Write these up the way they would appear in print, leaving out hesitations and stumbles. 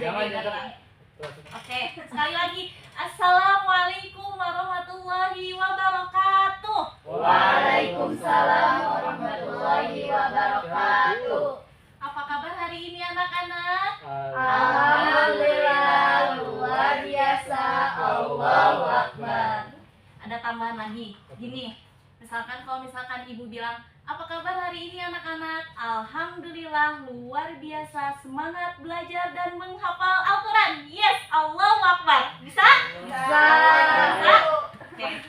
Oke, sekali lagi. Assalamualaikum warahmatullahi wabarakatuh. Waalaikumsalam warahmatullahi wabarakatuh. Apa kabar hari ini anak-anak? Alhamdulillah, luar biasa. Allahu Akbar. Ada tambahan lagi. Gini, kalau misalkan ibu bilang, apa kabar hari ini anak-anak? Alhamdulillah, luar biasa. Semangat belajar dan menghafal Al-Quran. Yes, Allahu Akbar. Bisa? Bisa. Oke.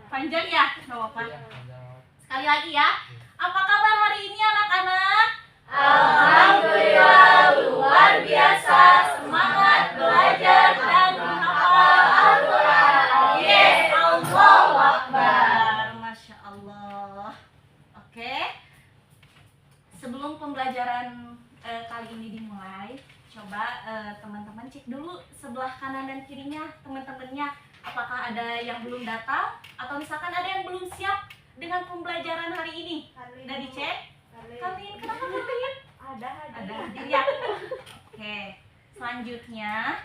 Panjang ya? Gak apa-apa. Sekali lagi ya. Apa kabar hari ini anak-anak? Alhamdulillah, luar biasa. Semangat belajar dan menghafal Al-Quran. Yes, Allahu Akbar. Masya Allah. Oke. Sebelum pembelajaran kali ini dimulai, coba teman-teman cek dulu sebelah kanan dan kirinya teman-temannya. Apakah ada yang belum datang atau misalkan ada yang belum siap dengan pembelajaran hari ini? Udah dicek? Kalian kenapa kalian? Ada ya. Oke. Selanjutnya,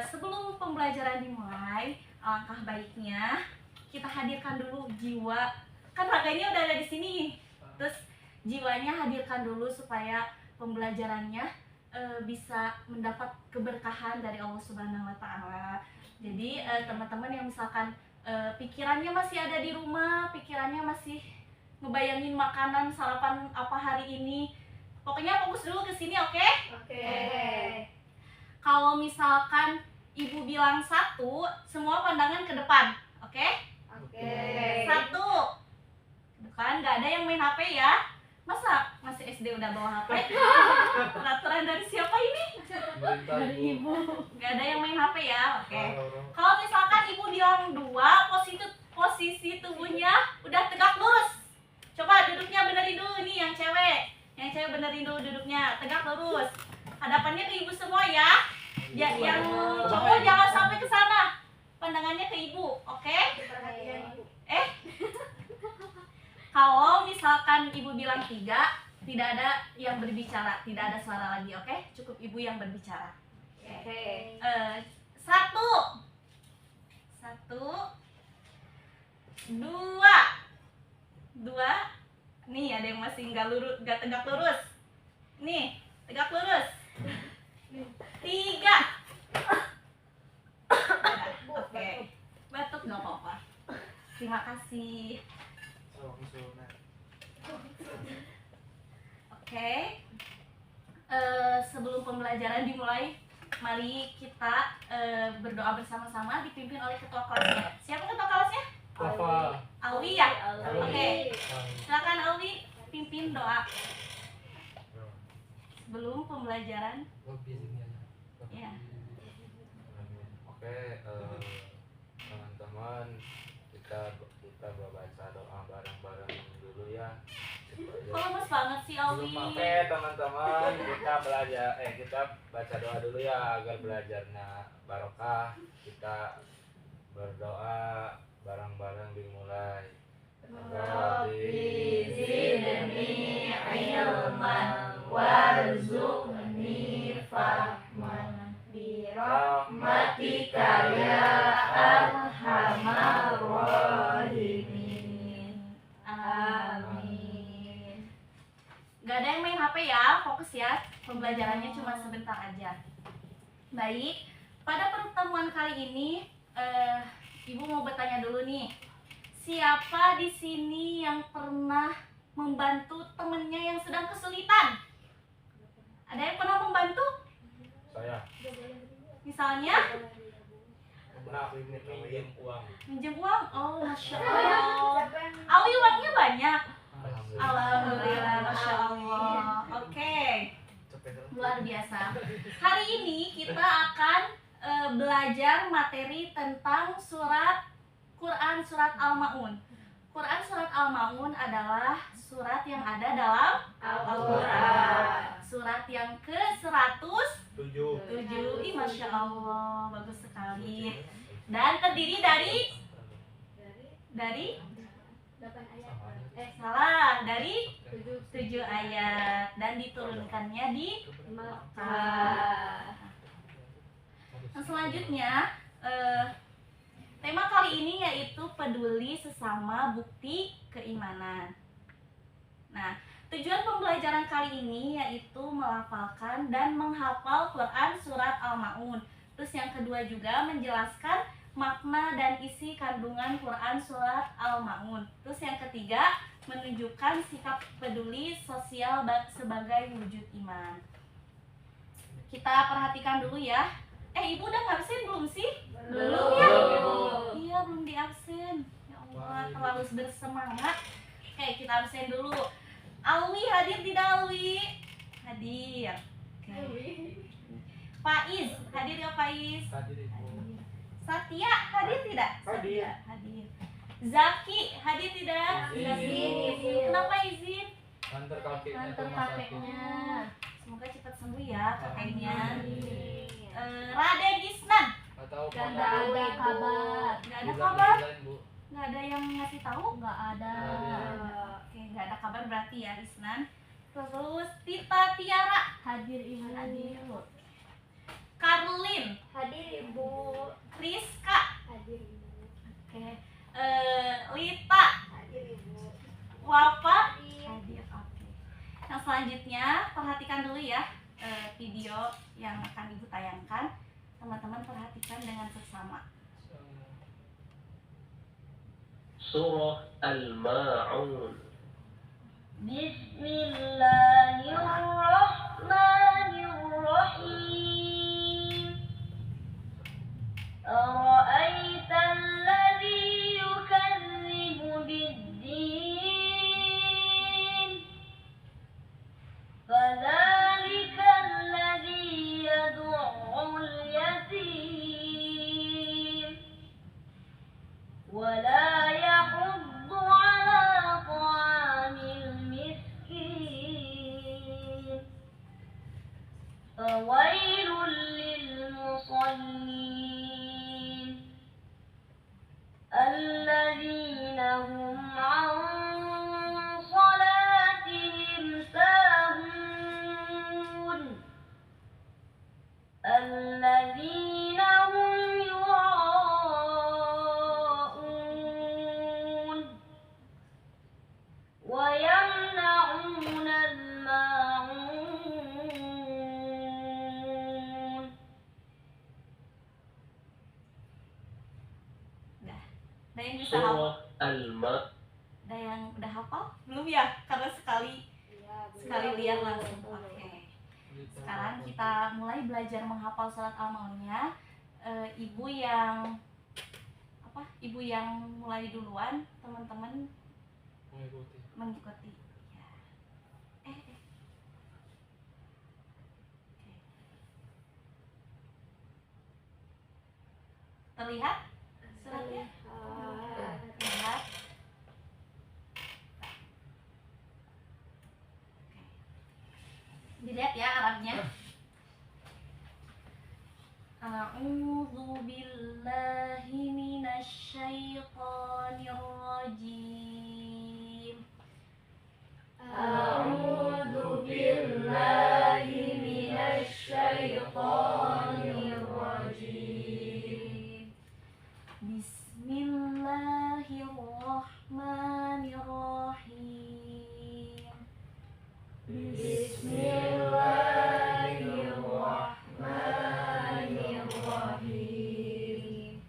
sebelum pembelajaran dimulai, alangkah baiknya kita hadirkan dulu jiwa. Kan raganya udah ada di sini. Terus jiwanya hadirkan dulu supaya pembelajarannya bisa mendapat keberkahan dari Allah Subhanahu wa taala. Jadi teman-teman yang misalkan pikirannya masih ada di rumah, pikirannya masih ngebayangin makanan sarapan apa hari ini, pokoknya fokus dulu ke sini, oke? Oke. Kalau misalkan ibu bilang 1, semua pandangan ke depan, oke? Oke. 1. Ke depan, nggak ada yang main HP ya? Masa masih SD udah bawa HP? Peraturan dari siapa ini? Dari Ibu. Nggak ada yang main HP ya, oke? Kalau misalkan ibu bilang 2, posisi tubuhnya udah tegak lurus. Coba duduknya benerin dulu nih yang cewek. Yang cewek benerin dulu duduknya, tegak lurus. Hadapannya ke ibu semua ya. Yang cowok jangan sampai ke sana. Pandangannya ke ibu, oke? Kalau misalkan ibu bilang 3, tidak ada yang berbicara, tidak ada suara lagi, oke? Cukup ibu yang berbicara. Oke. 1, 2. Nih ada yang masih nggak tegak lurus. Nih, tegak lurus. 3. Oke. Batuk nggak apa-apa. Terima kasih. Oke. Sebelum pembelajaran dimulai, mari kita berdoa bersama-sama dipimpin oleh ketua kelasnya. Siapa ketua kelasnya? Alwi ya? Oke. Silakan Alwi pimpin doa sebelum pembelajaran. Ya. Oke, teman-teman, kita baca doa bareng-bareng dulu ya. Kok lemes banget sih Alwi? Oke, teman-teman, kita baca doa dulu ya agar belajarnya barokah. Kita berdoa bareng-bareng dimulai. Rabbi zidni ilman warzuqni fahman birahmatika ya arhamar rahimin. Amin. Gak ada yang main HP ya, fokus ya. Pembelajarannya cuma sebentar aja. Baik, pada pertemuan kali ini Ibu mau bertanya dulu nih. Siapa di sini yang pernah membantu temennya yang sedang kesulitan? Ada yang pernah membantu? Saya Misalnya pernah minjem uang. minjem uang? Oh, Masya Allah. Awi uangnya banyak. Alhamdulillah, Masya Allah. Oke, luar biasa. Hari ini kita akan belajar materi tentang Quran Surat Al-Ma'un. Quran Surat Al-Ma'un adalah surat yang ada dalam Al-Quran. Surat yang ke-107. Ih, Masya Allah, bagus sekali. Dan terdiri dari 7 ayat dan diturunkannya di Mekah. selanjutnya tema kali ini yaitu peduli sesama bukti keimanan. Nah, tujuan pembelajaran kali ini yaitu melafalkan dan menghafal Quran surat Al-Maun. Terus yang kedua juga menjelaskan makna dan isi kandungan Quran surat Al-Maun. Terus yang ketiga menunjukkan sikap peduli sosial sebagai wujud iman. Kita perhatikan dulu ya. Ibu udah ngabsen belum sih? Belum. Ya? Iya, belum di absen. Ya Allah, terlalu bersemangat. Oke, kita absen dulu. Alwi hadir tidak Alwi? Hadir. Oke. Faiz, hadir ya Faiz? Hadir Ibu. Hadir. Satya, hadir tidak? Hadir. Satya, hadir. Zaki, hadir tidak? Izin, Ibu. Kenapa izin? Antar kakeknya ke Antar rumah sakit. kakeknya. Semoga cepat sembuh ya kakeknya. Amin. Raden Isnan, Atau Gak Nggak ada kabar. nggak ada Bilang kabar? deadline, Bu. Nggak ada yang ngasih tahu? Nggak ada. Oke, nggak ada kabar berarti ya Isnan. Terus Tita Tiara, Hadir ibu. hadir. Karlin, Hadir ibu. Rizka, Hadir ibu. oke. Lita, Hadir ibu. Wafa, Hadir. hadir. Oke. Yang selanjutnya perhatikan dulu ya video yang akan ibu tayangkan. Teman-teman perhatikan dengan seksama. Surah Al-Ma'un. Bismillahirrahmanirrahim. Ara'aita alladhi yukadzibu bid-din. Fadhalika alladhi yad'ul yatim. ولا يحض على طعام المسكين فويل للمصلين الذين هم عن صلاتهم ساهون الذين هم يراءون ويمنعون الماعون. Ada yang bisa hafal? Surah Al-Ma'un. Ada yang udah hafal? Belum ya? Karena sekali lihat langsung. Oke. Sekarang kita mulai belajar menghafal surat Al-Maunnya. Ibu yang mulai duluan, teman-teman Mengikuti. mengikuti. Ya. Oke. Terlihat suratnya? Terlihat. Oke. Dilihat ya Arabnya. A'udzu billahi minasy syaithanir rajim. A'udzu billahi minasy syaithanir rajim. Bismillahirrahmanirrahim. Bismillahirrahmanirrahim.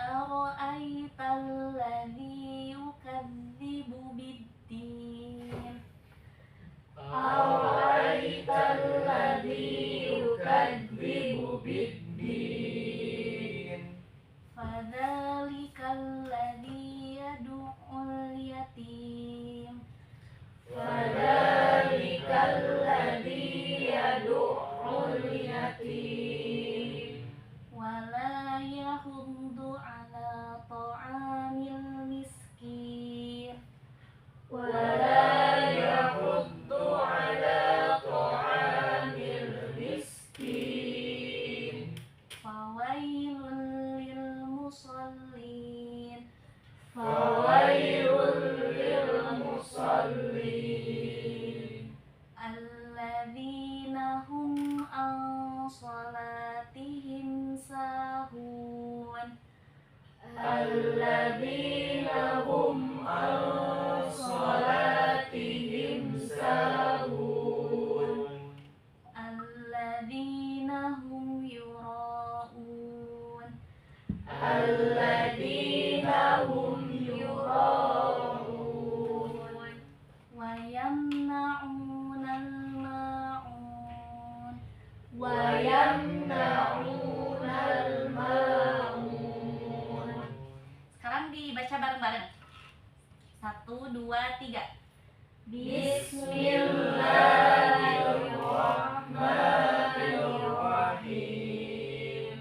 Ara'aital ladzi yukadzibu bid-din. Ara'aital ladzi yukadzibu bid-din. Fadzalikal ladzi yad'ul yatim. Fadzalikal ladzi yad'ul yatim. Wala yahuddu ala ta'amil miskin. Wala yahuddu ala ta'amil miskin. alladzina hum an salatihim sahun alladzina hum yura'un alladzina hum yura'un wa yamna'unal ma'un wa yamna'unal ma'un. Sekarang dibaca bareng-bareng. 1, 2, 3. Bismillahirrahmanirrahim.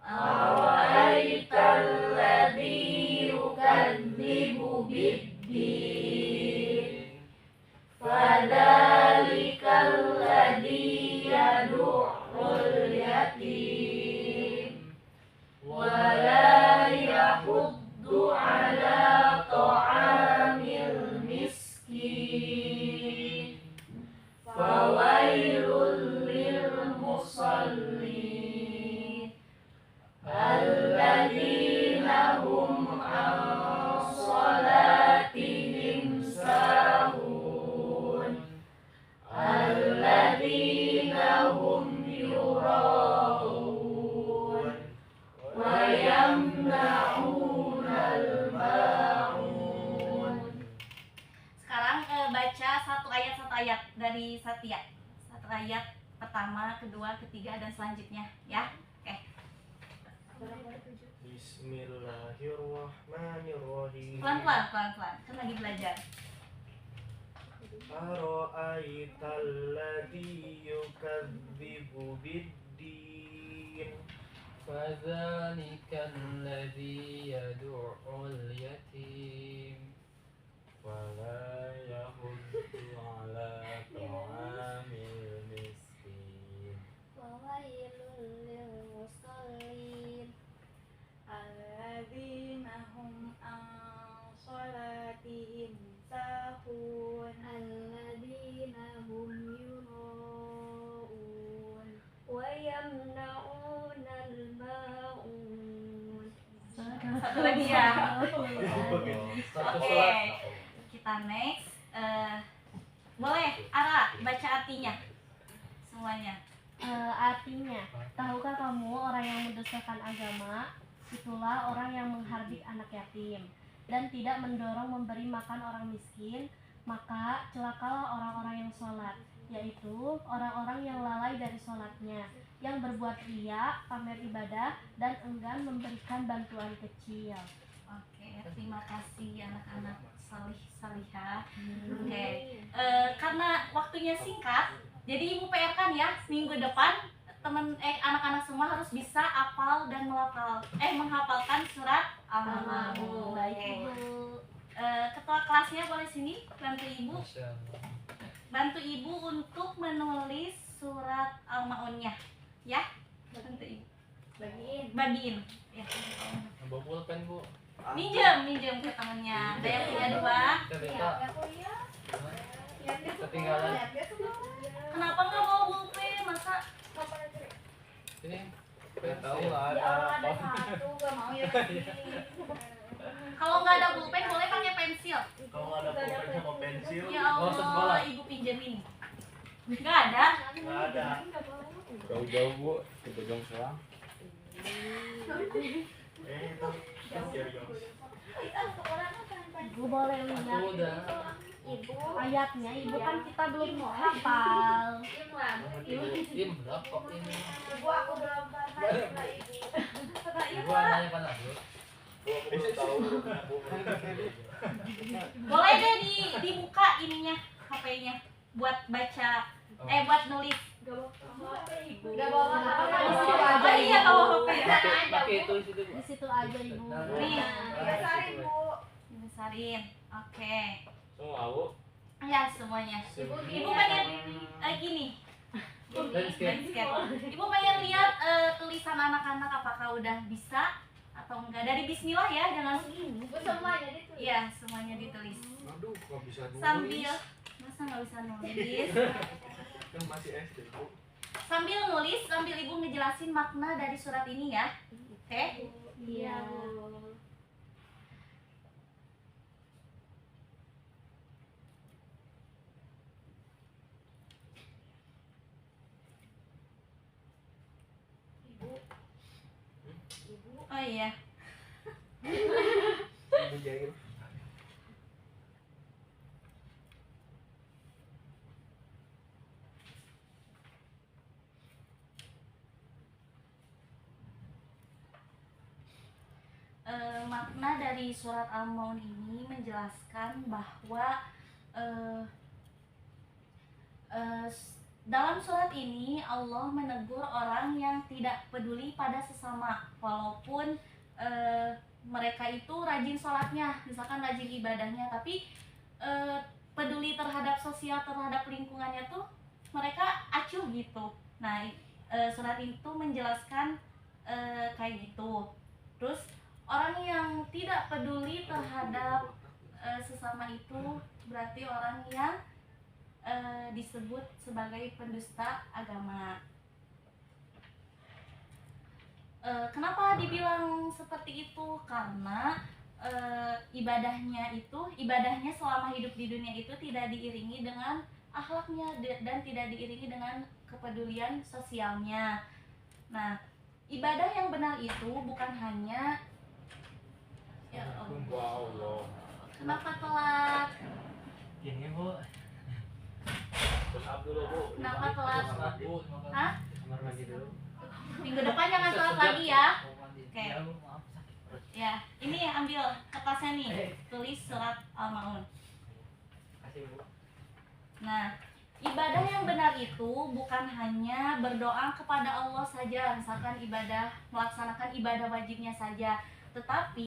Ara'aital ladzi yukadzibu bid-din fadzalikal ladzi yad'ul yatim wa la yahuddu ala ta'amil miskin fawailul lil musallin alladzina hum an salatihim sahun alladzina hum yura'un wa yamna'unal ma'un. Sekarang baca satu ayat dari Satya. Satu ayat pertama, kedua, ketiga dan selanjutnya ya. Oke. Bismillahirrahmanirrahim. Pelan-pelan kan lagi belajar. Ara'aital ladzi yukadzibu bid-din فذلك الذي يدعو اليتيم wala yahuddu ala ta'amil miskin Wawailul lil musallin alladzina hum an salatihim sahun alladzina hum yura'un wa yamna'unal ma'un. Satu lagi ya. Oke, kita next. Boleh Ara baca artinya semuanya. Artinya, tahukah kamu orang yang mendustakan agama, itulah orang yang menghardik anak yatim dan tidak mendorong memberi makan orang miskin, maka celakalah orang-orang yang sholat, yaitu orang-orang yang lalai dari sholatnya, yang berbuat riya, pamer ibadah, dan enggan memberikan bantuan kecil. Oke, terima kasih anak-anak salihah. Oke, karena waktunya singkat, jadi Ibu PR kan ya minggu depan anak-anak semua harus bisa hafal dan menghafalkan surat Al-Ma'un. Baik, Oke. Ibu. Ketua kelasnya boleh sini bantu Ibu. Masya Allah. Bantu Ibu untuk menulis surat Al-Ma'unnya. Ya, bantu Ibu. Bagiin. Ya. Bawa pulpen, Bu. Minjem ke temennya. Ada yang punya 2. Kita ketinggalan. Kenapa nggak bawa pulpen? Masa Ini nggak tahu pensil. nggak ada kalau nggak ada pulpen boleh pakai pensil. kalau nggak ada pulpen sama pensil Ya Nggak usah sekolah. Allah, Ibu pinjemin. Nggak ada. nggak ada. Jauh-jauh Bu, ke Bojong Soang. Itu serius. Ibu boleh Aku lihat udah. ayatnya, Ibu kan kita belum hafal. Im berapa ini? Ibu aku belum paham. Ibu nanya kan aku. Gua belum tahu. Boleh deh dibuka ininya HP-nya buat baca buat nulis. Gak bawa apa-apa. Di situ aja, Oh iya Ibu. bawa HP. Pakai itu di situ. Di situ aja, Ibu. Nih. Besarin, Bu. Dibesarin. Oke. Semua Bu. Ya semuanya. Ibu pengen gini. Landscape. Ibu pengen lihat tulisan anak-anak apakah udah bisa atau enggak. Dari bismillah ya, jangan segini. Bu semuanya ditulis. Iya, semuanya ditulis. Aduh, kok bisa nulis? Sambil masa nggak bisa nulis? Kan masih SD Bu. Sambil nulis, sambil Ibu ngejelasin makna dari surat ini ya. Oke? Iya. Bu. Oh iya. Ibu jahil. Makna dari surat Al-Maun ini menjelaskan bahwa eh, dalam surat ini Allah menegur orang yang tidak peduli pada sesama, walaupun mereka itu rajin sholatnya, misalkan rajin ibadahnya, tapi peduli terhadap sosial, terhadap lingkungannya tuh mereka acuh gitu. Nah, surat itu menjelaskan kayak gitu. Terus orang yang tidak peduli terhadap sesama itu berarti orang yang disebut sebagai pendusta agama. Kenapa dibilang seperti itu? Karena ibadahnya selama hidup di dunia itu tidak diiringi dengan akhlaknya dan tidak diiringi dengan kepedulian sosialnya. Nah, ibadah yang benar itu bukan hanya ya Allah. kenapa telat? Ini Bu. Terus dulu Bu. Kenapa telat? Bu. Hah? Kamar mandi dulu. Minggu depan jangan telat lagi ya. Oke. Oke. Ya, Bu, maaf. Ya, ini ambil kertasnya nih, tulis surat Al-Maun. Kasih Bu. Nah, ibadah yang benar itu bukan hanya berdoa kepada Allah saja, misalkan melaksanakan ibadah wajibnya saja, tetapi